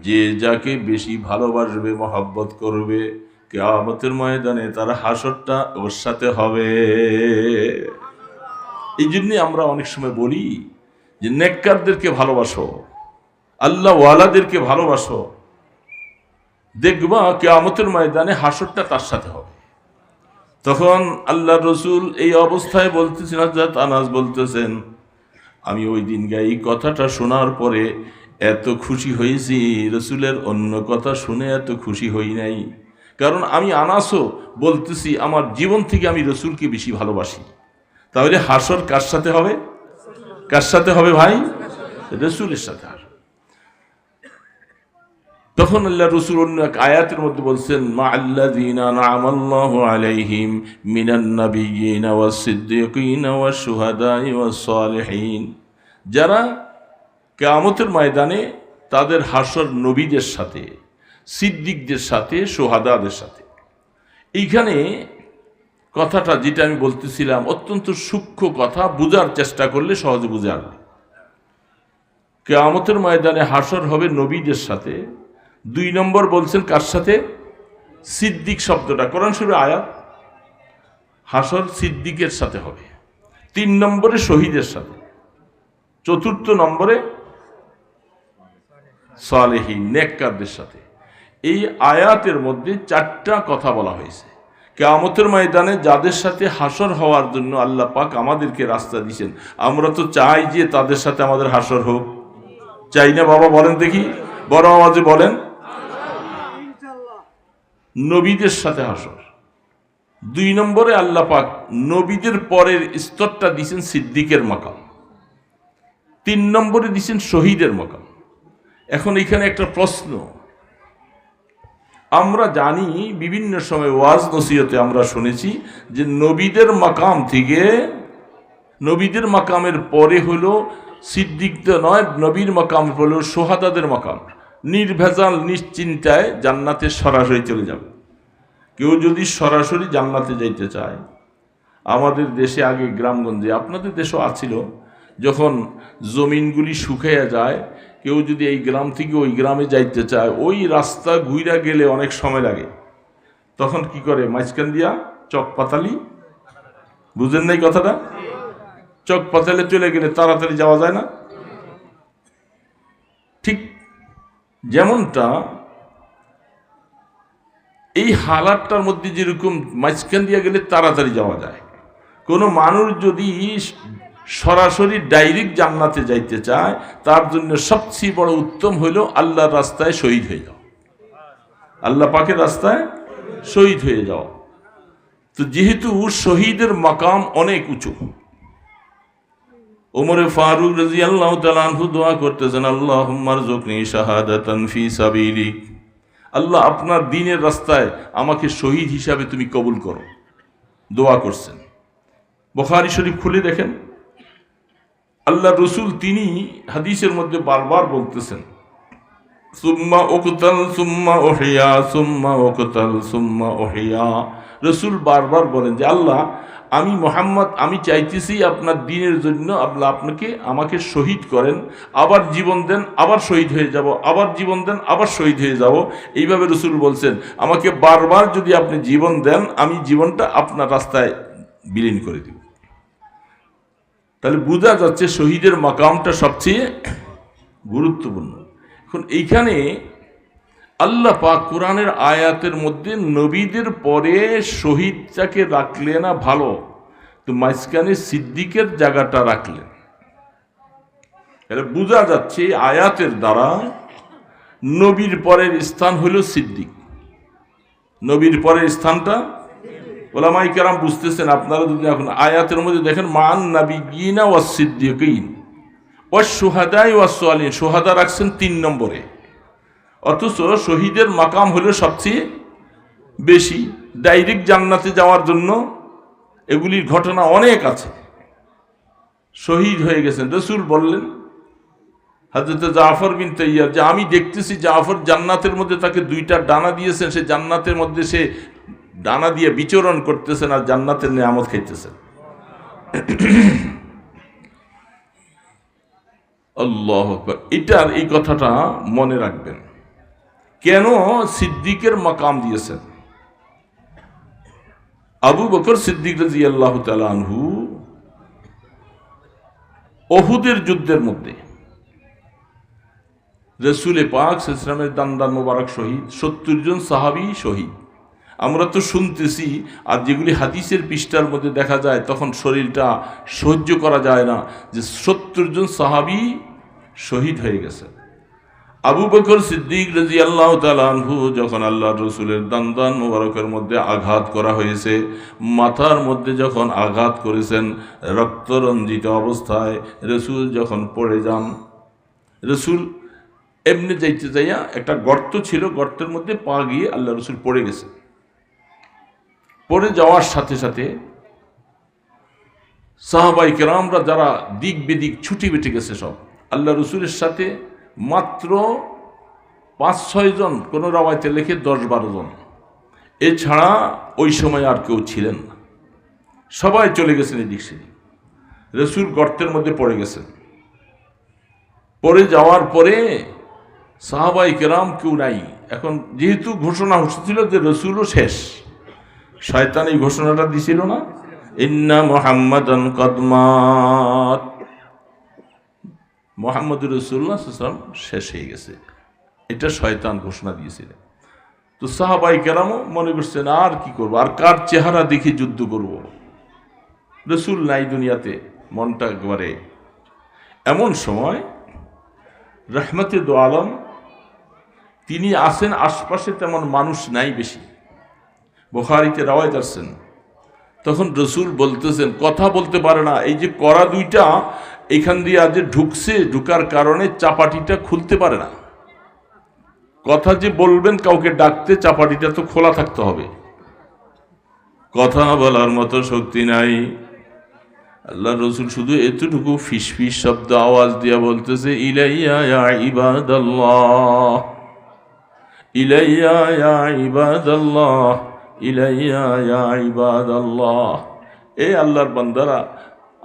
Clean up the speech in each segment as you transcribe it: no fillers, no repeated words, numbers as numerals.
যে যাকে বেশি ভালোবাসবে, মহব্বত করবে, কিয়ামতের ময়দানে তার হাসরটা ওর সাথে হবে। এই জন্যে আমরা অনেক সময় বলি যে নেককারদেরকে ভালোবাসো, আল্লাহ ওয়ালাদেরকে ভালোবাসো, দেখবা কিয়ামতের ময়দানে হাসরটা তার সাথে হবে। তখন আল্লাহ রসুল এই অবস্থায় বলতেছেন, হযরত আনাস বলতেছেন, আমি ওই দিন এই কথাটা শোনার পরে এত খুশি হয়েছি, রসুলের অন্য কথা শুনে এত খুশি হই নাই। কারণ আমি আনাসও বলতেছি আমার জীবন থেকে আমি রসুলকে বেশি ভালোবাসি। তাহলে হাসর কার সাথে হবে? কার সাথে হবে ভাই? রসুলের সাথে। তখন আল্লাহ রসুল অন্য এক আয়াতের মধ্যে বলছেন, মা'আল্লাযীনা আন'আমাল্লাহু আলাইহিম মিনান নাবিয়্যিনা ওয়াস সিদ্দীকিনা ওয়াশ শুহাদা'i ওয়াস সালিহিন। যারা কিয়ামতের ময়দানে তাদের হাসর নবীদের সাথে, সিদ্দিকদের সাথে, শুহাদাদের সাথে। এইখানে কথাটা যেটা আমি বলতেছিলাম অত্যন্ত সূক্ষ্ম কথা, বোঝার চেষ্টা করলে সহজে বুঝে আসবে। কিয়ামতের ময়দানে হাসর হবে নবীদের সাথে। 2 নম্বর বলছেন কার সাথে? সিদ্দিক শব্দটা কোরআন শরীফের আয়াত। হাসর সিদ্দিকের সাথে হবে। 3 নম্বরে শহীদের সাথে। 4 নম্বরে সালেহীন নেককারদের সাথে। এই আয়াতের মধ্যে 4টা কথা বলা হয়েছে। কিয়ামতের ময়দানে যাদের সাথে হাসর হওয়ার জন্য আল্লাহ পাক আমাদেরকে রাস্তা দিয়েছেন। আমরা তো চাই যে তাদের সাথে আমাদের হাসর হোক, চাই না বাবা? বলেন দেখি, বড় আওয়াজে বলেন। নবীদের সাথে হাসর। 2 নম্বরে আল্লাহ পাক নবীদের পরের স্তরটা দিয়েছেন সিদ্দিকের মাকাম। 3 নম্বরে দিয়েছেন শহীদের মাকাম। এখন এখানে একটা প্রশ্ন, আমরা জানি বিভিন্ন সময় ওয়াজ নসিহতে আমরা শুনেছি যে নবীদের মাকাম থেকে, নবীদের মাকামের পরে হলো সিদ্দিকদের নয়, নবীর মাকাম হলো শুহাদাদের মাকাম। নির্ভেজাল নিশ্চিন্তায় জান্নাতে সরাসরি চলে যাবে। কেউ যদি সরাসরি জান্নাতে যাইতে চায়, আমাদের দেশে আগে গ্রামগঞ্জে, আপনাদের দেশও আছিল, যখন জমিনগুলি শুকিয়ে যায়, কেউ যদি এই গ্রাম থেকে ওই গ্রামে যাইতে চায়, ওই রাস্তা ঘুইরা গেলে অনেক সময় লাগে। তখন কি করে? মাঝখান দিয়া চক পাতালি, বুঝেন নাই কথাটা? চক পাতালে চলে গেলে তাড়াতাড়ি যাওয়া যায় না? ঠিক যেমনটা এই হালাতটার মধ্যে যেরকম মাঝখান দিয়ে গেলে তাড়াতাড়ি যাওয়া যায়, কোনো মানুষ যদি সরাসরি ডাইরেক্ট জান্নাতে যাইতে চায়, তার জন্য সবচেয়ে বড় উত্তম হইল আল্লাহর রাস্তায় শহীদ হয়ে যাও, আল্লাহ পাকের রাস্তায় শহীদ হয়ে যাও। তো যেহেতু শহীদের মাকাম অনেক উঁচু, ওমরে ফারুক রাদিয়াল্লাহু তাআলা আনহু দোয়া করতেছেন, আল্লাহুম্মা রযুকনি শাহাদাতান ফি সাবিলিক, আল্লাহ আপনার দ্বীনের রাস্তায় আমাকে শহীদ হিসাবে তুমি কবুল করো, দোয়া করছেন। বুখারী শরীফ খুলে দেখেন, আল্লাহ রসুল তিনি হাদিসের মধ্যে বারবার বলতেছেন, সুম্মা উকতাল সুম্মা উহিয়া সুম্মা উকতাল সুম্মা উহিয়া। রসুল বারবার বলেন যে আল্লাহ, আমি মুহাম্মদ, আমি চাইতেছি আপনার দ্বীনের জন্য আল্লাহ আমাকে শহীদ করেন, আবার জীবন দেন, আবার শহীদ হয়ে যাব, আবার জীবন দেন, আবার শহীদ হয়ে যাব। এইভাবে রসুল বলছেন, আমাকে বারবার যদি আপনি জীবন দেন, আমি জীবনটা আপনার রাস্তায় বিলীন করে দিব। তাহলে বোঝা যাচ্ছে শহীদের মাকামটা সবচেয়ে গুরুত্বপূর্ণ। এখন এইখানে আল্লাহ পাক কোরআনের আয়াতের মধ্যে নবীদের পরে শহীদটাকে রাখলে না ভালো, তো মাঝখানে সিদ্দিকের জায়গাটা রাখলেন। বোঝা যাচ্ছে আয়াতের দ্বারা নবীর পরের স্থান হলো সিদ্দিক, নবীর পরের স্থানটা ওলামায়ে কেরাম বুঝতেছেন। আপনারা যদি এখন আয়াতের মধ্যে দেখেন, মান নাবিয়্যিনা ওয়াস সিদ্দীকিন ওয়াশ শুহাদা'i ওয়াস সালিহিন, শুহাদা রাখছেন 3 নম্বরে, অথচ শহীদের মাকাম হলো সবচেয়ে বেশি। ডাইরেক্ট জান্নাতে যাওয়ার জন্য এগুলির ঘটনা অনেক আছে। শহীদ হয়ে গেছেন, রাসূল বললেন হযরত জাফর বিন তাইয়ার, যে আমি দেখতেছি জাফর জান্নাতের মধ্যে, তাকে 2টা ডানা দিয়েছেন, সে জান্নাতের মধ্যে সে ডানা দিয়ে বিচরণ করতেছেন আর জান্নাতের নিয়ামত খাইতেছেন। আল্লাহু আকবার। এই কথাটা মনে রাখবেন। কেন সিদ্দিকের মাকাম দিয়েছেন? আবু বকর সিদ্দিক রাদিয়াল্লাহু তাআলা আনহু উহুদের যুদ্ধের মধ্যে রাসূল পাক সাল্লাল্লাহু আলাইহি ওয়াসাল্লামের দান মোবারক শহীদ, 70 জন সাহাবী শহীদ। আমরা তো শুনতেছি, আর যেগুলি হাদিসের পৃষ্ঠার মধ্যে দেখা যায় তখন শরীরটা সহ্য করা যায় না, যে 70 জন সাহাবী শহীদ হয়ে গেছে। আবু বকর সিদ্দিক রাদিয়াল্লাহু তাআলা আনহু যখন আল্লাহর রাসূলের দান মোবারকের মধ্যে আঘাত করা হয়েছে, মাথার মধ্যে যখন আঘাত করেছেন, রক্তরঞ্জিত অবস্থায় রাসূল যখন পড়ে যান, রাসূল এমনি যাইতে যাইয়া একটা গর্ত ছিল, গর্তের মধ্যে পা গিয়ে আল্লাহ রাসূল পড়ে গেছে। পড়ে যাওয়ার সাথে সাথে সাহাবায়ে কেরামরা যারা দিক বেদিক ছুটি বেটে গেছে সব, আল্লাহ রাসূলের সাথে মাত্র 5-6 জন, কোনো রাওয়ায়াতে লেখে 10-12 জন, এছাড়া ওই সময় আর কেউ ছিলেন না। সবাই চলে গেছেন এদিক সেদিক। রাসূল গর্তের মধ্যে পড়ে গেছেন। পড়ে যাওয়ার পরে সাহাবায়ে কেরাম কেউ নাই। এখন যেহেতু ঘোষণা হচ্ছিল যে রাসূলও শেষ, শয়তান এই ঘোষণাটা দিছিল না, ইন্না মুহাম্মাদান ক্বাদ মাত, মুহাম্মদুর রাসূলুল্লাহ সাল্লাল্লাহু আলাইহি ওয়াসাল্লাম শেষ হয়ে গেছে, এটা শয়তান ঘোষণা দিয়েছিল। তো সাহাবায়ে কেরামও মনে করছেন আর কি করব, আর কার চেহারা দেখে যুদ্ধ করব, রাসূল নাই দুনিয়াতে, মনটা একবারে। এমন সময় রহমতে দো আলম তিনি আসেন, আশপাশে তেমন মানুষ নাই বেশি, বুখারীতে রাওয়ায়াত আছেন। তখন রাসূল বলতেছেন, কথা বলতে পারে না, এই যে কড়া দুইটা এখান দিয়ে আজ ঢুকছে, ঢুকার কারণে চাপাটিটা খুলতে পারে না। কথা যে বলবেন কাউকে ডাকতে, চাপাটিটা তো খোলা থাকতে হবে, কথা বলার মতো শক্তি নাই। আল্লাহ রাসূল শুধু এতটুকু ফিস ফিস শব্দ আওয়াজ দিয়া বলতেছে, ইলাইয়া ইয়া ইবাদাল্লাহ, ইলাইয়া ইয়া ইবাদাল্লাহ, ইলাইয়া ইয়া ইবাদাল্লাহ। এ আল্লাহর বান্দারা,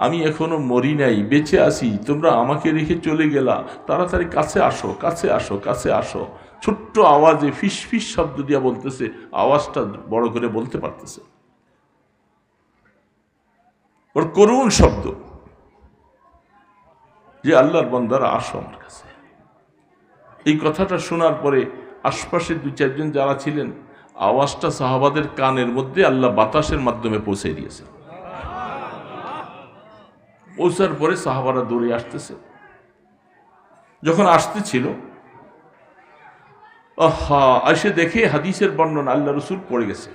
আমি এখনো মরি নাই, বেঁচে আছি, তোমরা আমাকে রেখে চলে গেলা, তাড়াতাড়ি কাছে আসো, কাছে আসো, কাছে আসো। ছোট্ট আওয়াজে ফিস ফিস শব্দ দিয়া বলতেছে, আওয়াজটা বড় করে বলতে পারতেছে, ওর করুণ শব্দ, যে আল্লাহর বান্দারা আসো আমার কাছে। এই কথাটা শোনার পরে আশপাশে 2-4 জন যারা ছিলেন, আওয়াজটা সাহাবাদের কানের মধ্যে আল্লাহ বাতাসের মাধ্যমে পৌঁছে দিয়েছে। পৌঁছার পরে সাহাবারা দৌড়ে আসতেছে। যখন আসতেছিল, এসে দেখে হাদিসের বর্ণনা আল্লাহ রাসূল পড়ে গেছে।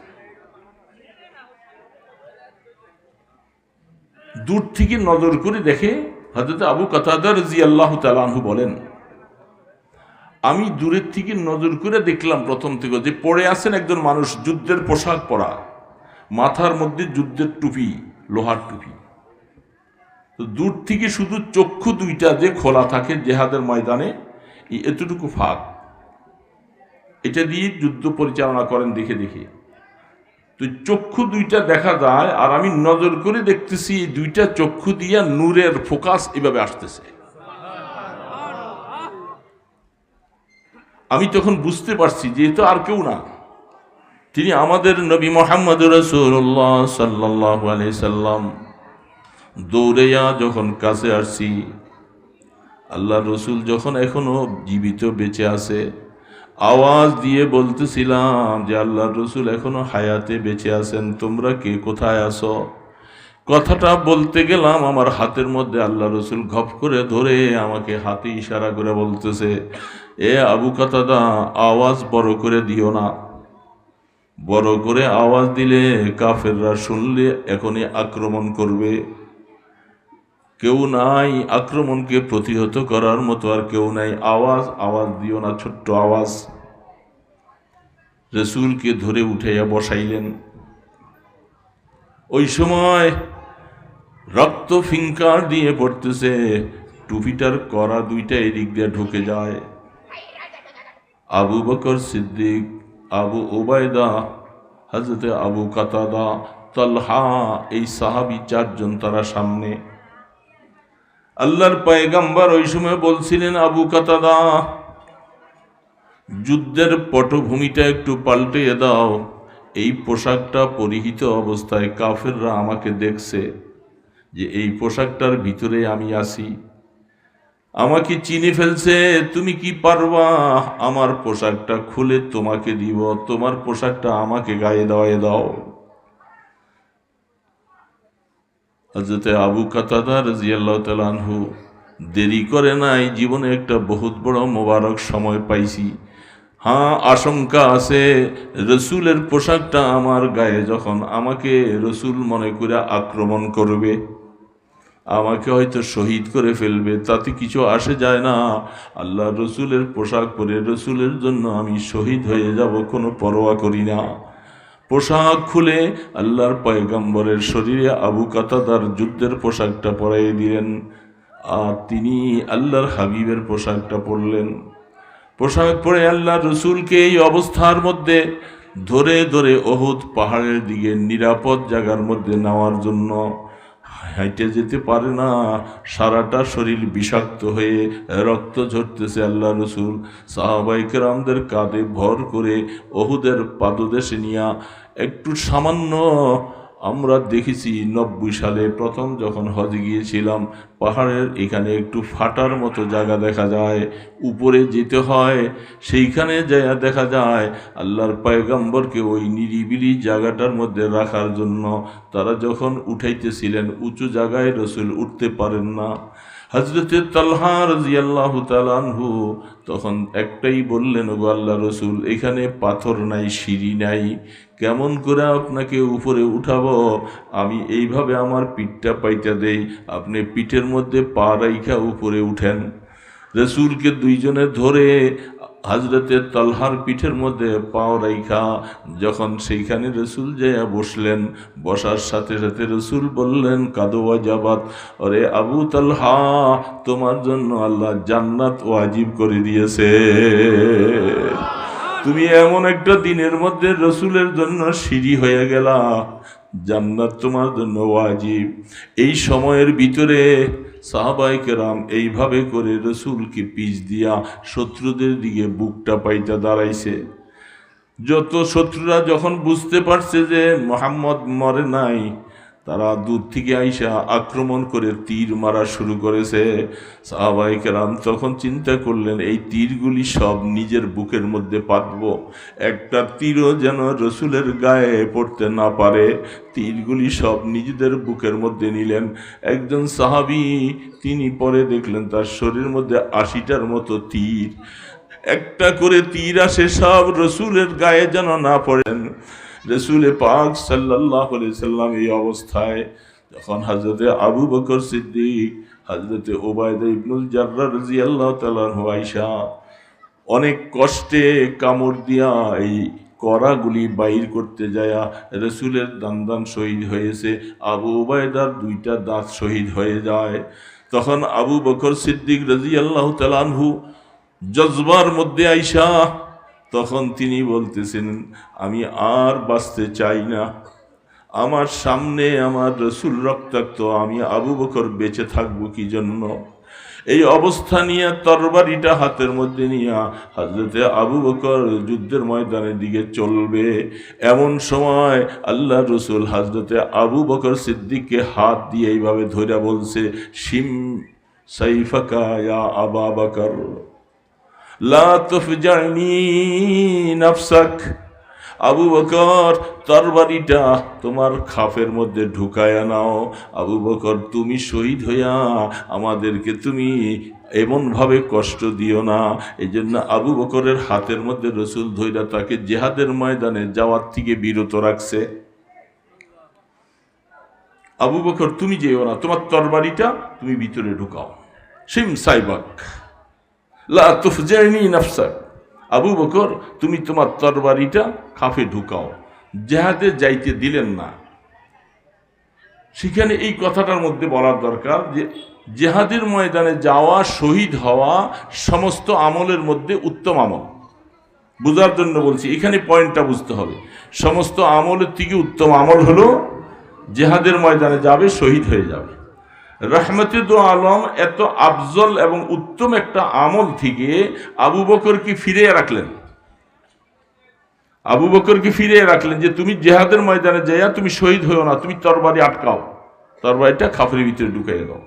দূর থেকে নজর করে দেখে হযরত আবু কাতাদা রাদিয়াল্লাহু তাআলা আনহু বলেন, আমি দূরের থেকে নজর করে দেখলাম প্রথম থেকে যে পড়ে আছেন একজন মানুষ, যুদ্ধের পোশাক পরা, মাথার মধ্যে যুদ্ধের টুপি, লোহার টুপি। তো দূর থেকে শুধু চক্ষু দুইটা যে খোলা থাকে জেহাদের ময়দানে, এতটুকু ফাঁক, এটা দিয়ে যুদ্ধ পরিচালনা করেন দেখে দেখে। তো চক্ষু দুইটা দেখা যায়, আর আমি নজর করে দেখতেছি এই দুইটা চক্ষু দিয়া নূরের ফোকাস এভাবে আসতেছে। আমি তখন বুঝতে পারছি যেহেতু আর কেউ না, তিনি আমাদের নবী মুহাম্মদ রাসূলুল্লাহ সাল্লাল্লাহু আলাইহি সাল্লাম। দৌড়েয়া যখন কাছে আসছি, আল্লাহ রসুল যখন এখনো জীবিত বেঁচে আছে, আওয়াজ দিয়ে বলতেছিলাম যে আল্লাহ রসুল এখনো হায়াতে বেঁচে আছেন, তোমরা কে কোথায় আসো? কথাটা বলতে গেলাম, আমার হাতের মধ্যে আল্লাহ রসুল ঘপ করে ধরে আমাকে হাতে ইশারা করে বলতেছে, এ আবু কাতাদা, আওয়াজ বড় করে দিও না, বড় করে আওয়াজ দিলে কাফেররা শুনলে এখনই আক্রমণ করবে, কেউ নাই আক্রমণকে প্রতিহত করার মতো, আর কেউ নাই, আওয়াজ দিও না, ছোট্ট আওয়াজ। রাসূলকে ধরে উঠাইয়া বসাইলেন। ওই সময় রক্ত ফিঙ্কার দিয়ে পড়তেছে, টুপিটার কড়া দুইটা এদিক দিয়ে ঢুকে যায়। আবু বকর সিদ্দিক, আবু উবাইদা, হযরত আবু কাতাদা, তালহা, এই সাহাবী 4 জন তারা সামনে। আল্লাহর পয়গম্বর ওই সময় বলছিলেন, আবু কাতাদা, যুদ্ধের পটভূমিটা একটু পাল্টিয়ে দাও। এই পোশাকটা পরিহিত অবস্থায় কাফেররা আমাকে দেখছে যে এই পোশাকটার ভিতরে আমি আছি, আমাকে চিনে ফেলছে। তুমি কি পারবা আমার পোশাকটা খুলে তোমাকে দিব? তোমার পোশাকটা আমাকে গায়ে দেওয়ায় দাও। হযরতে আবু কাতাদা রাদিয়াল্লাহু তাআলা আনহু দেরি করে নাই, জীবনে একটা বহুত বড় মোবারক সময় পাইছি। হ্যাঁ, আশঙ্কা আছে রসুলের পোশাকটা আমার গায়ে যখন আমাকে রসুল মনে করে আক্রমণ করবে, আমাকে হয়তো শহীদ করে ফেলবে, তাতে কিছু আসে যায় না। আল্লাহ রসুলের পোশাক পরে রসুলের জন্য আমি শহীদ হয়ে যাব, কোনো পরোয়া করি না। পোশাক খুলে আল্লাহর পয়গম্বরের শরীরে আবু কাতাদার যুদ্ধের পোশাকটা পরাইয়ে দিলেন, আর তিনি আল্লাহর হাবিবের পোশাকটা পরলেন। পোশাক পরে আল্লাহ রসুলকে এই অবস্থার মধ্যে ধরে ধরে উহুদ পাহাড়ের দিকে নিরাপদ জায়গার মধ্যে নেওয়ার জন্য হাঁটে যেতে পারে না, সারাটা শরীর বিষাক্ত হয়ে রক্ত ঝরতেছে। আল্লাহ রসুল সাহাবায়ে কেরামদের কাঁধে ভর করে উহুদের পাদদেশে নিয়া একটু সামান্য, আমরা দেখেছি 90 সালে প্রথম যখন হজে গিয়েছিলাম, পাহাড়ের এখানে একটু ফাটার মতো জায়গা দেখা যায়, উপরে যেতে হয়, সেইখানে যাইয়া দেখা যায় আল্লাহর পয়গম্বরকে ওই নিরিবিলি জায়গাটার মধ্যে রাখার জন্য তারা যখন উঠাইতেছিলেন, উঁচু জায়গায় রসুল উঠতে পারেন না। হযরতে তালহা রাদিয়াল্লাহু তাআলা আনহু তখন একটাই বললেন, ওগো আল্লাহ রসুল, এখানে পাথর নাই, সিঁড়ি নাই, কেমন করে আপনাকে উপরে উঠাবো? আমি এইভাবে আমার পিঠটা পাইটা দেই, আপনি পিঠের মধ্যে পা রাইখা উপরে উঠেন। রসুলকে দুইজনে ধরে হযরতে তালহার পিঠের মধ্যে পাও রাইখা যখন সেইখানে রসুল যাইয়া বসলেন, বসার সাথে সাথে রসুল বললেন, কাদোয়া জাবাত, আরে আবু তালহা, তোমার জন্য আল্লাহ জান্নাত ওয়াজিব করে দিয়েছে। তুমি এমন একটা দিনের মধ্যে রসুলের জন্য সিঁড়ি হয়ে গেলা, জান্নাত তোমার জন্য ওয়াজিব। এই সময়ের ভিতরে সাহাবায়ে কেরাম এইভাবে করে রসুলকে পিছ দিয়া শত্রুদের দিকে বুকটা পাইটা দাঁড়াইছে। যত শত্রুরা যখন বুঝতে পারছে যে মুহাম্মদ মরে নাই, তারা দূর থেকে আইসা আক্রমণ করে তীর মারা শুরু করেছে। সাহাবায়ে কেরাম তখন চিন্তা করলেন, এই তীরগুলি সব নিজের বুকের মধ্যে পাতবো, একটা তীরও যেন রসুলের গায়ে পড়তে না পারে। তীরগুলি সব নিজেদের বুকের মধ্যে নিলেন। একজন সাহাবী তিনি পরে দেখলেন তার শরীরের মধ্যে 80টার মতো তীর, একটা করে তীর আসে, সব রসুলের গায়ে যেন না পড়েন। রসুল পাক সাল্লাল্লাহু আলাইহি সাল্লাম এই অবস্থায় যখন হযরতে আবু বকর সিদ্দিক, হযরতে উবাইদা ইবনুল জাররাহ রাদিয়াল্লাহু তাআলা আনহু আয়েশা অনেক কষ্টে কামড় দিয়া এই কড়াগুলি বাইর করতে যায়া রসুলের দান শহীদ হয়েছে, আবু উবাইদার 2টা দাঁত শহীদ হয়ে যায়। তখন আবু বকর সিদ্দিক রাদিয়াল্লাহু তাআলা আনহু জজবার মধ্যে আইসা তখন তিনি বলতেছেন, আমি আর বাঁচতে চাই না, আমার সামনে আমার রসুল রক্তাক্ত, আমি আবু বকর বেঁচে থাকবো কি জন্য? এই অবস্থা নিয়ে তরবারিটা হাতের মধ্যে নিয়ে হযরতে আবু বকর যুদ্ধের ময়দানের দিকে চলবে। এমন সময় আল্লাহ রসুল হযরতে আবু বকর সিদ্দিককে হাত দিয়ে এইভাবে ধরে বলছে, শিম সাইফাকা ইয়া আবা বকর লা তুফজানি নাফসাক। আবু বকর, তরবারিটা তোমার খাফের মধ্যে ঢুকায়া নাও। আবু বকর, তুমি শহীদ হইয়া আমাদেরকে তুমি এমনভাবে কষ্ট দিও না। এই জন্য আবু বকরের হাতের মধ্যে রসুল ধইরা তাকে জিহাদের ময়দানে যাওয়ার থেকে বিরত রাখছে। আবু বকর, তুমি যেও না, তোমার তরবারিটা তুমি ভিতরে ঢুকাও। শিম সাইবাক লা তুফজানি নাফসাক। আবু বকর, তুমি তোমার তরবারিটা খাফে ঢুকাও। জিহাদে যাইতে দিলেন না। সেখানে এই কথাটার মধ্যে বলার দরকার যে জিহাদের ময়দানে যাওয়া, শহীদ হওয়া সমস্ত আমলের মধ্যে উত্তম আমল। বোঝার জন্য বলছি, এখানে পয়েন্টটা বুঝতে হবে। সমস্ত আমলের থেকে উত্তম আমল হলো জিহাদের ময়দানে যাবে, শহীদ হয়ে যাবে। রহমতে দো আলম এত আফজল এবং উত্তম একটা আমল থেকে আবু বকরকে ফিরিয়ে রাখলেন। আবু বকরকে ফিরিয়ে রাখলেন যে তুমি জেহাদের ময়দানে যাইয়া তুমি শহীদ হইও না, তুমি তরবারি আটকাও, তরবারিটা খাফের ভিতরে ঢুকাইয়া দাও।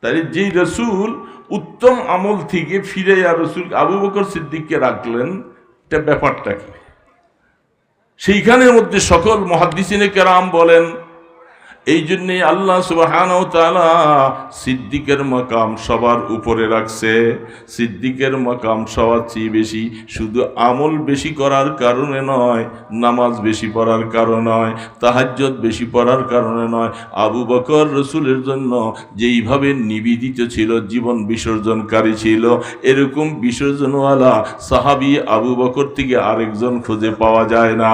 তাই যেই রসুল উত্তম আমল থেকে ফিরাইয়া রসুল আবু বকর সিদ্দিককে রাখলেন, এটা ব্যাপারটা কি? সেইখানের মধ্যে সকল মুহাদ্দিসিনে কেরাম বলেন এই জন্যে আল্লাহ সুবহানাহু ওয়া তাআলা সিদ্দিকের মাকাম সবার উপরে রাখছে। সিদ্দিকের মাকাম সবার চেয়ে বেশি, শুধু আমল বেশি করার কারণে নয়, নামাজ বেশি পড়ার কারণে নয়, তাহাজ্জুদ বেশি পড়ার কারণে নয়। আবু বকর রসুলের জন্য যেইভাবে নিবেদিত ছিল, জীবন বিসর্জনকারী ছিল, এরকম বিসর্জনওয়ালা সাহাবী আবু বকর থেকে আরেকজন খুঁজে পাওয়া যায় না।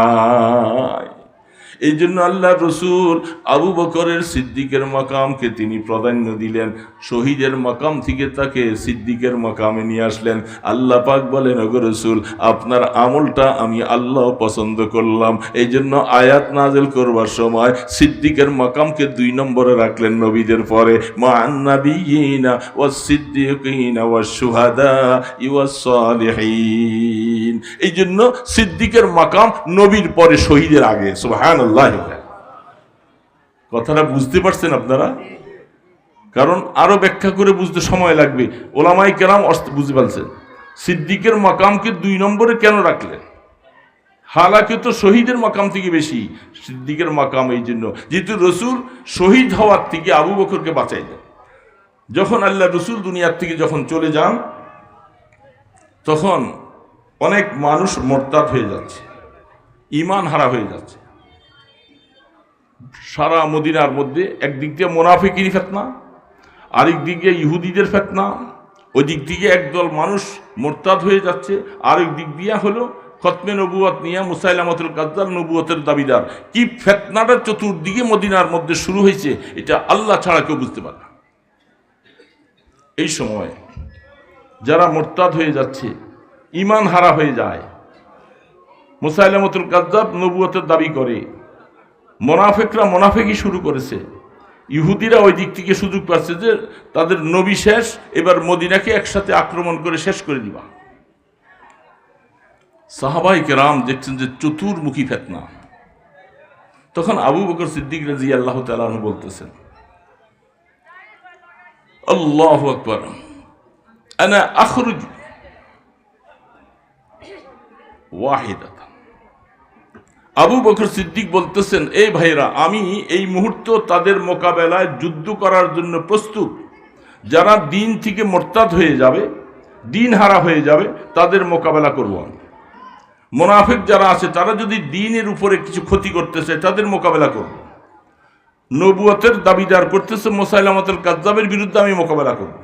এই জন্য আল্লাহ রসুল আবু বকরের সিদ্দিকের মাকামকে তিনি প্রাধান্য দিলেন, শহীদের মাকাম থেকে তাকে সিদ্দিকের মাকামে নিয়ে আসলেন। আল্লাহ পাক বলেন, ওগো রসুল, আপনার আমলটা আমি আল্লাহ পছন্দ করলাম, এই জন্য আয়াত নাযিল করবার সময় সিদ্দিকের মাকামকে 2 নম্বরে রাখলেন নবীদের পরে। মা'আন নাবিয়্যিনা ওয়াস সিদ্দিকিনা ওয়াস শুহাদা ওয়াস সালিহিন। এই জন্য সিদ্দিকের মাকাম নবীর পরে, শহীদের আগে। সুবহানাল্লাহ। কথাটা বুঝতে পারছেন আপনারা? কারণ আরো ব্যাখ্যা করে বুঝতে সময় লাগবে। ওলামায়ে কেরাম বুঝতে পারছেন সিদ্দিকের মাকামকে 2 নম্বরে কেন রাখলেন। হালাকি তো শহীদের মাকাম থেকে বেশি সিদ্দিকের মাকাম, এই জন্য যেহেতু রসুল শহীদ হওয়ার থেকে আবু বকরকে বাঁচাইলেন। যখন আল্লাহ রসুল দুনিয়ার থেকে যখন চলে যান, তখন অনেক মানুষ মোরতাদ হয়ে যাচ্ছে, ঈমান হারা হয়ে যাচ্ছে। সারা মদিনার মধ্যে একদিক দিয়ে মুনাফিকির ফিতনা, আরেক দিক দিয়ে ইহুদিদের ফিতনা, ওই দিক থেকে একদল মানুষ মোরতাদ হয়ে যাচ্ছে, আরেক দিক দিয়ে হলো খতমে নবুয়ত নিয়ে মুসাইলামাতুল কাজ্জাব নবুয়তের দাবিদার। কি ফিতনাটা চতুর্দিকে মদিনার মধ্যে শুরু হয়েছে, এটা আল্লাহ ছাড়া কেউ বুঝতে পারে না। এই সময় যারা মোরতাদ হয়ে যাচ্ছে, ঈমান হারা হয়ে যায়, মুসাইলামাতুল কাজ্জাব নবুয়তের দাবি করে, মুনাফিকরা মুনাফিকি শুরু করেছে, ইহুদিরা ওই দিক থেকে সুযোগ পাচ্ছে যে তাদের নবী শেষ, এবার মদিনাকে একসাথে আক্রমণ করে শেষ করে দিবা। সাহাবায়ে কেরাম দেখছেন যে চতুর্মুখী ফিতনা। তখন আবু বকর সিদ্দিক রাদিয়াল্লাহু তাআলা আনহু বলতেছেন, আল্লাহু আকবার, আনা আখরুজ ওয়াহিদাতান। আবু বকর সিদ্দিক বলতেছেন, এই ভাইরা, আমি এই মুহূর্তে তাদের মোকাবেলায় যুদ্ধ করার জন্য প্রস্তুত। যারা দিন থেকে মোরতাদ হয়ে যাবে, দিন হারা হয়ে যাবে, তাদের মোকাবেলা করব আমি। মুনাফিক যারা আছে, তারা যদি দ্বীনের উপরে কিছু ক্ষতি করতেছে, তাদের মোকাবেলা করব। নবুয়তের দাবিদার করতেছে মুসাইলামাতুল কাজ্জাবের বিরুদ্ধে আমি মোকাবেলা করব।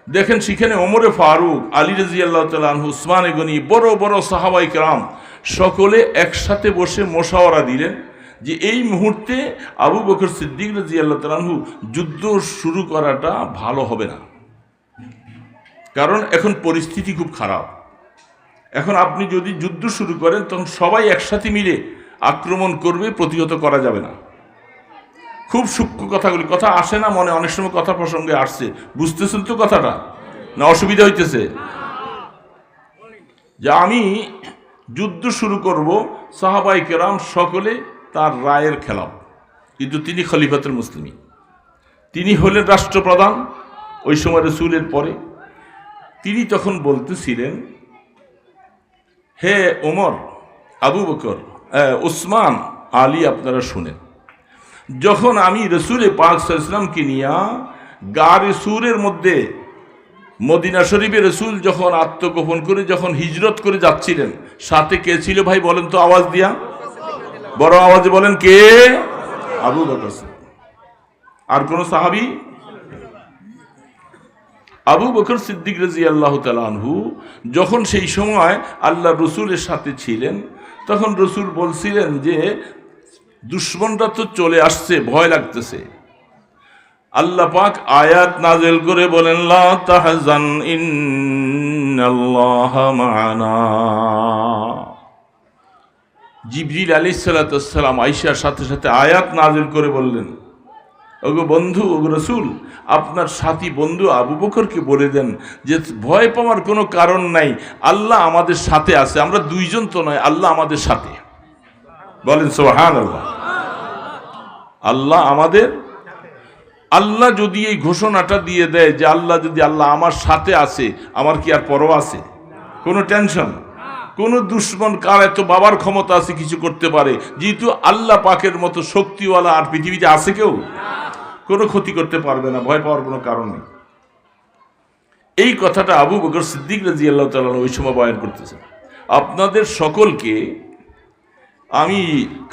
দেখেন সেখানে ওমরে ফারুক, আলী রাদিয়াল্লাহু তাআলা আনহু, উসমানে গনি, বড় বড় সাহাবায়ে কেরাম সকলে একসাথে বসে মুশাওয়ারা দিলেন যে এই মুহূর্তে আবু বকর সিদ্দিক রাদিয়াল্লাহু তাআলা আনহু যুদ্ধ শুরু করাটা ভালো হবে না। কারণ এখন পরিস্থিতি খুব খারাপ। এখন আপনি যদি যুদ্ধ শুরু করেন, তখন সবাই একসাথে মিলে আক্রমণ করবে, প্রতিহত করা যাবে না। খুব সূক্ষ্ম কথাগুলি, কথা আসে না মনে, অনেক সময় কথা প্রসঙ্গে আসছে, বুঝতেছেন তো কথাটা, না অসুবিধা হইতেছে? যে আমি যুদ্ধ শুরু করব, সাহাবায়ে কেরাম সকলে তার রায়ের খেলাফ, কিন্তু তিনি খলিফাতুল মুসলিমিন, তিনি হলেন রাষ্ট্রপ্রধান ওই সময় রাসূলের পরে। তিনি তখন বলতেছিলেন, হে ওমর, আবু বকর, উসমান, আলী, আপনারা শুনেন, যখন আমি রাসূল পাক সাল্লাল্লাহু আলাইহি ওয়াসাল্লামকে নিয়ে গারে সূরের মধ্যে মদিনা শরীফে রাসূল যখন আত্মগোপন করে যখন হিজরত করে যাচ্ছিলেন, সাথে কে ছিল ভাই বলেন তো আওয়াজ দিয়া, বড় আওয়াজে বলেন, কে? আবু বকর। আর কোন সাহাবী? আবু বকর সিদ্দিক রাদিয়াল্লাহু তাআলা আনহু যখন সেই সময় আল্লাহ রসুলের সাথে ছিলেন, তখন রসুল বলছিলেন যে দুশমনরা তো চলে আসছে, ভয় লাগতেছে। আল্লাহ পাক আয়াত নাযিল করে বলেন, লা তাহজান ইন্নাল্লাহা মা'ানা। জিবরিল আলাইহিস সালাতু ওয়াস সালাম আয়েশার সাথে সাথে আয়াত নাযিল করে বললেন, ওগো বন্ধু, ওগো রসুল, আপনার সাথী বন্ধু আবু বকরকে বলে দেন যে ভয় পাওয়ার কোনো কারণ নাই, আল্লাহ আমাদের সাথে আছে, আমরা দুইজন তো নয়, আল্লাহ আমাদের সাথে। বলেন সুবহানাল্লাহ। আল্লাহ আমাদের, আল্লাহ যদি এই ঘোষণাটা দিয়ে দেয় যে আল্লাহ আমার সাথে আছে, আমার কি আর পরোয়া আছে? কোনো টেনশন, কোনো দুশ্মন কার এত বাবার ক্ষমতা আছে কিছু করতে পারে? যেহেতু আল্লাহ পাকের মতো শক্তিওয়ালা আর পৃথিবীতে আছে কেউ, কোনো ক্ষতি করতে পারবে না, ভয় পাওয়ার কোনো কারণ নেই। এই কথাটা আবু বকর সিদ্দিক রাদিয়াল্লাহু তাআলা ওই সময় বয়ান করতেছেন। আপনাদের সকলকে আমি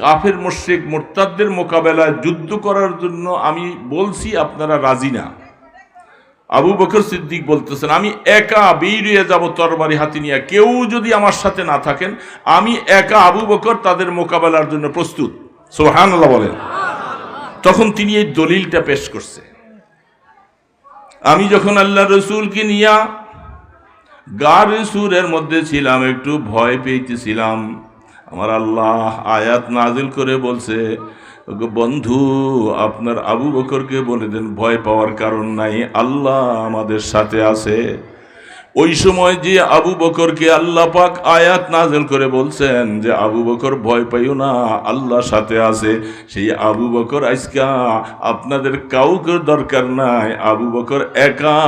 কাফের মুশরিক মুরতাদদের মোকাবেলায় যুদ্ধ করার জন্য আমি বলছি, আপনারা রাজি না। আবু বকর সিদ্দিক বলতেছেন, আমি একা বের হয়ে যাব তরবারি হাতে নিয়ে, কেউ যদি আমার সাথে না থাকেন, আমি একা আবু বকর তাদের মোকাবেলার জন্য প্রস্তুত। সুবহানাল্লাহ বলেন। তখন তিনি এই দলিলটা পেশ করছে, আমি যখন আল্লাহ রসুলকে নিয়া গারে সুরের মধ্যে ছিলাম, একটু ভয় পেয়েছিলাম, আমার আল্লাহ আয়াত নাজিল করে বলছে, বন্ধু আপনার আবু বকরকে বলে দেন ভয় পাওয়ার কারণ নাই, আল্লাহ আমাদের সাথে আছে। ওই সময় যে আবু বকরকে আল্লাহ পাক আয়াত নাজিল করে বলছেন যে আবু বকর ভয় পাইও না, আল্লাহর সাথে আছে, সেই আবু বকর আজকা আপনাদের কাউকে দরকার নাই, আবু বকর একা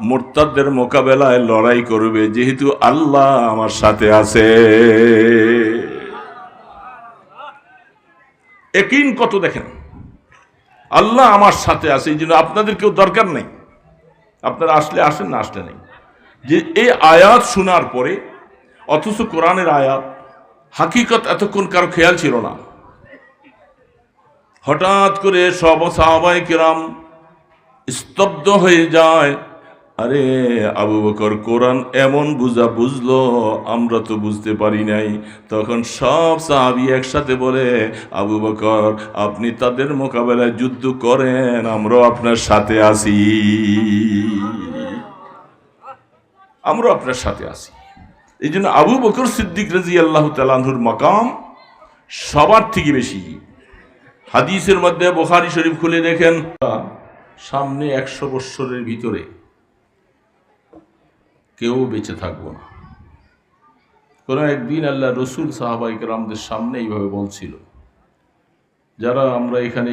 মুরতাদদের মোকাবেলায় লড়াই করবে, যেহেতু আল্লাহ আমার সাথে আছে। ইয়াকিন কত দেখেন, আল্লাহ আমার সাথে আছে, এই জন্য আপনাদের কেউ দরকার নেই, আপনারা আসলে আসেন, না আসলে নেই। যে এই আয়াত শোনার পরে, অথচ কোরআনের আয়াত হাকিকত এতক্ষণ কারো খেয়াল ছিল না, হঠাৎ করে সব সাহাবায়ে কেরাম স্তব্ধ হয়ে যায়। আরে আবু বকর কোরআন এমন বুঝলো, আমরা তো বুঝতে পারি নাই। তখন সব সাহাবী একসাথে বলে, আবু বকর আপনি তাদের মোকাবেলায় যুদ্ধ করেন, আমরাও আপনার সাথে আছি, আমরা আপনার সাথে আছি। এই জন্য আবু বকর সিদ্দিক রাদিয়াল্লাহু তাআলা আনহুর মাকাম সবার থেকে বেশি। হাদিসের মধ্যে বুখারী শরীফ খুলে দেখেন, সামনে 100 বছরের ভিতরে কেউ বেঁচে থাকবো না। কোন একদিন আল্লাহ রসুল সাহাবায়ে কেরামদের সামনে এইভাবে বলছিল, যারা আমরা এখানে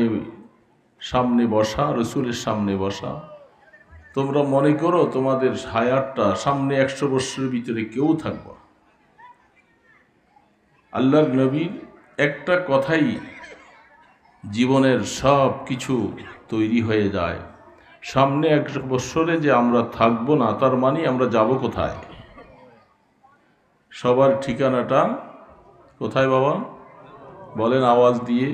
সামনে বসা, রসুলের সামনে বসা, তোমরা মনে করো তোমাদের হায়াতটা সামনে 100 বছরের ভিতরে কেউ থাকবো না। আল্লাহর নবীর একটা কথাই জীবনের সব কিছু তৈরি হয়ে যায়। সামনে 100 বছরে যে আমরা থাকবো না, তার মানে আমরা যাব কোথায়? সবার ঠিকানাটা কোথায় বাবা? বলেন আওয়াজ দিয়ে।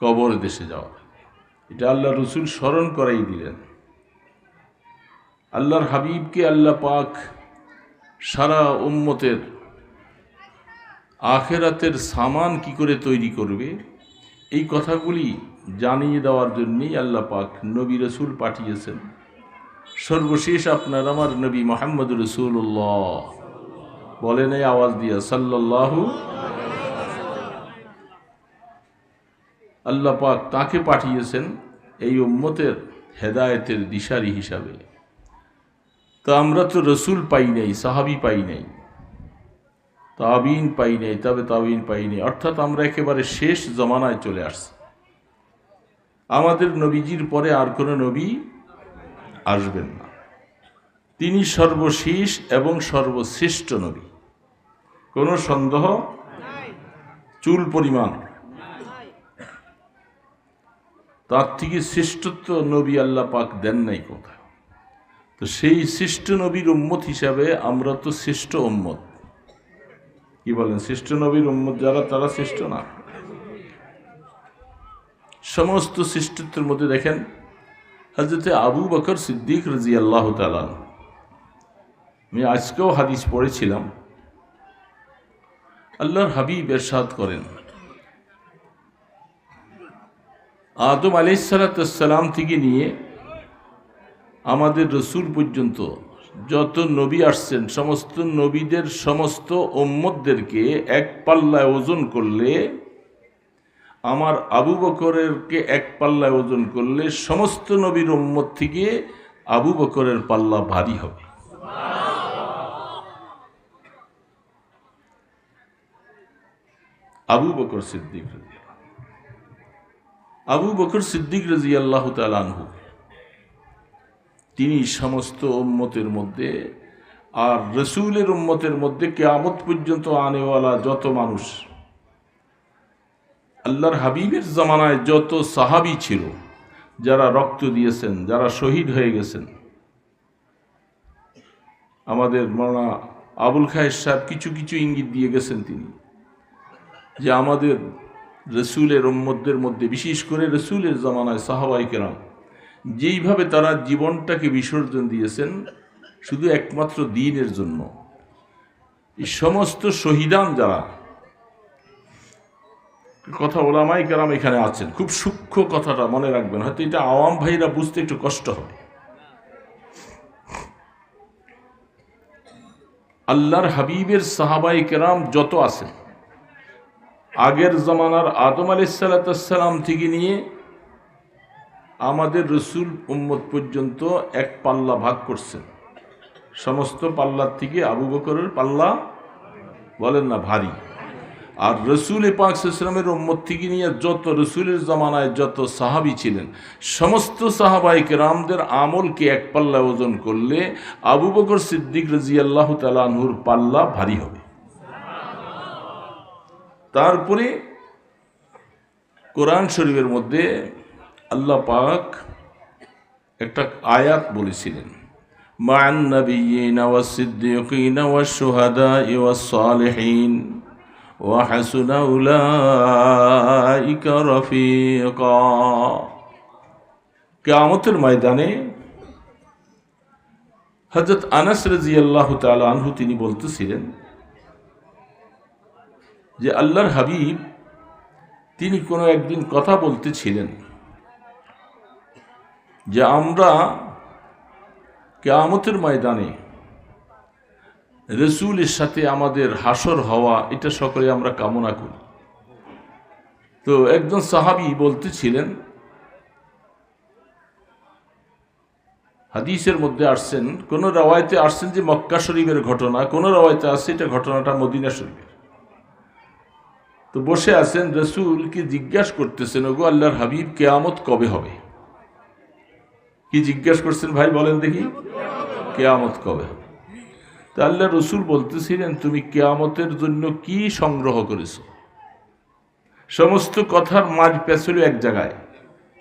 কবর দেশে যাওয়া। এটা আল্লাহ রসুল স্মরণ করাই দিলেন। আল্লাহর হাবিবকে আল্লাহ পাক সারা উম্মতের আখেরাতের সামান কি করে তৈরি করবে, এই কথাগুলি জানিয়ে দেওয়ার জন্যই আল্লাহ পাক নবী রসুল পাঠিয়েছেন। সর্বশেষ আপনার আমার নবী মুহাম্মদ রাসূলুল্লাহ, বলেন এই আওয়াজ দিয়া সাল্লাল্লাহু, আল্লাহ পাক তাকে পাঠিয়েছেন এই উম্মতের হেদায়েতের দিশারি হিসাবে। তো আমরা তো রসুল পাই নাই, সাহাবী পাই নাই, তাবিন পাই নাই, তবে তাবিন পাই নাই, অর্থাৎ আমরা একেবারে শেষ জমানায় চলে আসছি। আমাদের নবীজির পরে আর কোনো নবী আসবেন না, তিনি সর্বশেষ এবং সর্বশ্রেষ্ঠ নবী, কোনো সন্দেহ চুল পরিমাণ। তার থেকে শ্রেষ্ঠত্ব নবী আল্লাহ পাক দেন নাই কোথায়। তো সেই শ্রেষ্ঠ নবীর উম্মত হিসাবে আমরা তো শ্রেষ্ঠ উম্মত। কি বলেন? শ্রেষ্ঠ নবীর উম্মত যারা, তারা শ্রেষ্ঠ না? সমস্ত শ্রেষ্ঠত্বের মধ্যে দেখেন হযরত আবু বকর সিদ্দিক রাদিয়াল্লাহু তাআলা, আমি আজকেও হাদিস পড়েছিলাম, আল্লাহর হাবিব ইরশাদ করেন, আদম আলাইহিস সালাম থেকে নিয়ে আমাদের রসুল পর্যন্ত যত নবী আসছেন, সমস্ত নবীদের সমস্ত উম্মতদেরকে এক পাল্লায় ওজন করলে আমার আবু বকরেরকে এক পাল্লায় ওজন করলে সমস্ত নবীর উম্মত থেকে আবু বকরের পাল্লা ভারী হবে। আবু বকর সিদ্দিক রাদিয়াল্লাহু তাআলা আনহু, তিনি সমস্ত উম্মতের মধ্যে আর রসুলের উম্মতের মধ্যে কিয়ামত পর্যন্ত আনেওয়ালা যত মানুষ, আল্লাহর হাবিবের জামানায় যত সাহাবী ছিল, যারা রক্ত দিয়েছেন, যারা শহীদ হয়ে গেছেন, আমাদের মাওলানা আবুল খায়ের সাহেব কিছু কিছু ইঙ্গিত দিয়ে গেছেন তিনি, যে আমাদের রসুলের উম্মতদের মধ্যে বিশেষ করে রসুলের জামানায় সাহাবায়ে কেরাম যেইভাবে তারা জীবনটাকে বিসর্জন দিয়েছেন শুধু একমাত্র দ্বীনের জন্য, এই সমস্ত শহীদান যারা, কথা ওলামায়ে কেরাম এখানে আছেন, খুব সূক্ষ্ম কথাটা মনে রাখবেন, হয়তো এটা আওয়াম ভাইরা বুঝতে একটু কষ্ট হবে। আল্লাহর হাবিবের সাহাবায়ে কেরাম যত আছেন, আগের জামানার আদম আলাইহিস সালাম থেকে নিয়ে আমাদের রসুল উম্মত পর্যন্ত এক পাল্লা ভাগ করছেন। সমস্ত পাল্লার থেকে আবু বকরের পাল্লা বলেন না ভারী, আর রসুল পাক সাল্লাল্লাহু আলাইহি ওয়াসাল্লামের উম্মত থেকে নিয়ে যত রসুলের জামানায় যত সাহাবী ছিলেন, সমস্ত সাহাবায়ে কেরামদের আমলকে এক পাল্লায় ওজন করলে আবু বকর সিদ্দিক রাদিয়াল্লাহু তাআলা আনহুর পাল্লা ভারী হবে। তারপরে কোরআন শরীফের মধ্যে আল্লাহ পাক একটা আয়াত বলেছিলেন, মা'আন নাবিয়্যিনা ওয়াস সিদ্দীকিনা ওয়াশ শুহাদা'i ওয়াস সালিহিন ওয়া হাসুনা উলাইকা রাফিকা। কিয়ামতের ময়দানে হযরত আনাস রাদিয়াল্লাহু তাআলা আনহু তিনি বলতেছিলেন যে আল্লাহর হাবিব তিনি কোনো একদিন কথা বলতেছিলেন যে আমরা কিয়ামতের ময়দানে রসুলের সাথে আমাদের হাসর হওয়া এটা সকলে আমরা কামনা করি। তো একজন সাহাবী বলতেছিলেন, হাদিসের মধ্যে আসছেন, কোন রাওয়ায়াতে আসছেন যে মক্কা শরীফের ঘটনা, কোন রাওয়ায়াতে আসছে এটা ঘটনাটা মদিনা শরীফের। তো বসে আছেন, রসুলকে জিজ্ঞাসা করতেছেন, ওগো আল্লাহর হাবিব কিয়ামত কবে হবে? কি জিজ্ঞাসা করছেন ভাই বলেন দেখি, কিয়ামত কবে হবে? তো আল্লাহ রসুল বলতেছিলেন, তুমি কিয়ামতের জন্য কি সংগ্রহ করেছো? সমস্ত কথার মাঝ পেছলে এক জায়গায়,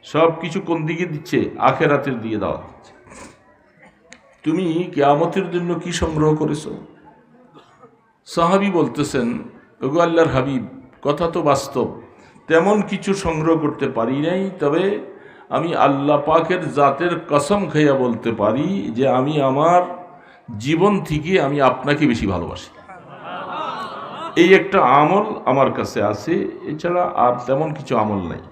সব কিছু কোন দিকে দিচ্ছে? আখিরাতের দিকে দাওয়াত দিচ্ছে। তুমি কিয়ামতের জন্য কি সংগ্রহ করেছো? সাহাবী বলতেছেন, ওগো আল্লাহর হাবিব কথা তো বাস্তব, তেমন কিছু সংগ্রহ করতে পারি নাই, তবে আমি আল্লাহ পাকের জাতের কসম খাইয়া বলতে পারি যে আমি আমার জীবন থেকে আমি আপনাকে বেশি ভালোবাসি। এই একটা আমল আমার কাছে আছে, এছাড়া আর তেমন কিছু আমল নাই।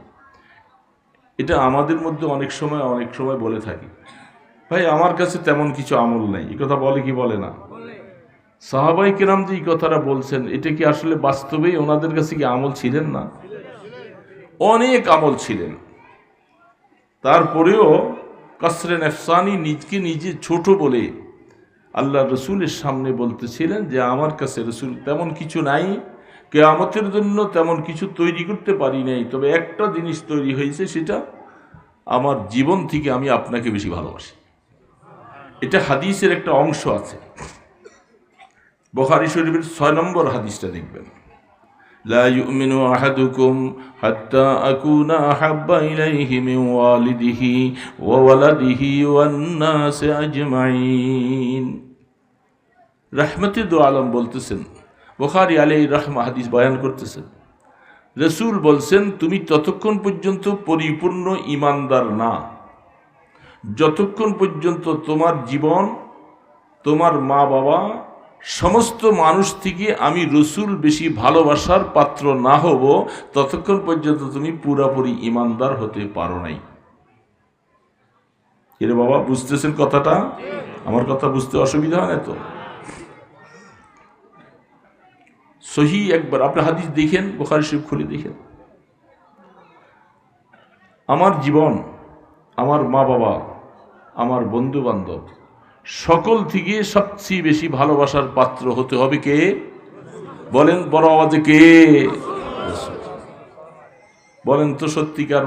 এটা আমাদের মধ্যে অনেক সময় বলে থাকি, ভাই আমার কাছে তেমন কিছু আমল নাই। এই কথা বলে কি বলে না? সাহাবায়ে কেরাম যে এই কথাটা বলছেন, এটা কি আসলে বাস্তবেই ওনাদের কাছে কি আমল ছিলেন না? অনেক আমল ছিলেন। তারপরেও কসরে নেফসানি, নিজকে নিজে ছোট বলে আল্লাহ রসুলের সামনে বলতেছিলেন যে আমার কাছে রসুল তেমন কিছু নাই, কিয়ামতের জন্য তেমন কিছু তৈরি করতে পারি নাই, তবে একটা জিনিস তৈরি হয়েছে, সেটা আমার জীবন থেকে আমি আপনাকে বেশি ভালোবাসি। এটা হাদিসের একটা অংশ আছে, বুখারী শরীফের 6 নম্বর হাদিসটা দেখবেন, লা ইউমিনু আহাদুকুম হাত্তা আকুনা আহাব্বা ইলাইহি মিন ওয়ালিদিহি ওয়া ওয়ালাদিহি ওয়ান নাসি আজমাইন। রাহমাতুল দু আলম বলতেছেন, বুখারী আলাইহি রাহমা হাদিস বয়ান করতেছেন, রাসূল বলছেন, তুমি ততক্ষণ পর্যন্ত পরিপূর্ণ ঈমানদার না যতক্ষণ পর্যন্ত তোমার জীবন, তোমার মা বাবা, সমস্ত মানুষ থেকে আমি রসুল বেশি ভালোবাসার পাত্র না হব, ততক্ষণ পর্যন্ত তুমি পুরাপুরি ঈমানদার হতে পারো নাই। এরে বাবা, বুঝতেছেন কথাটা? আমার কথা বুঝতে অসুবিধা হয় না তো? সহি একবার আপনি হাদিস দেখেন, বুখারী শরীফ খুলে দেখেন। আমার জীবন, আমার মা বাবা, আমার বন্ধু বান্ধব, সকল থেকে সবচেয়ে বেশি ভালোবাসার পাত্র হতে হবে কে? বলেন বড় আওয়াজে কে? বলেন তো সত্যিকার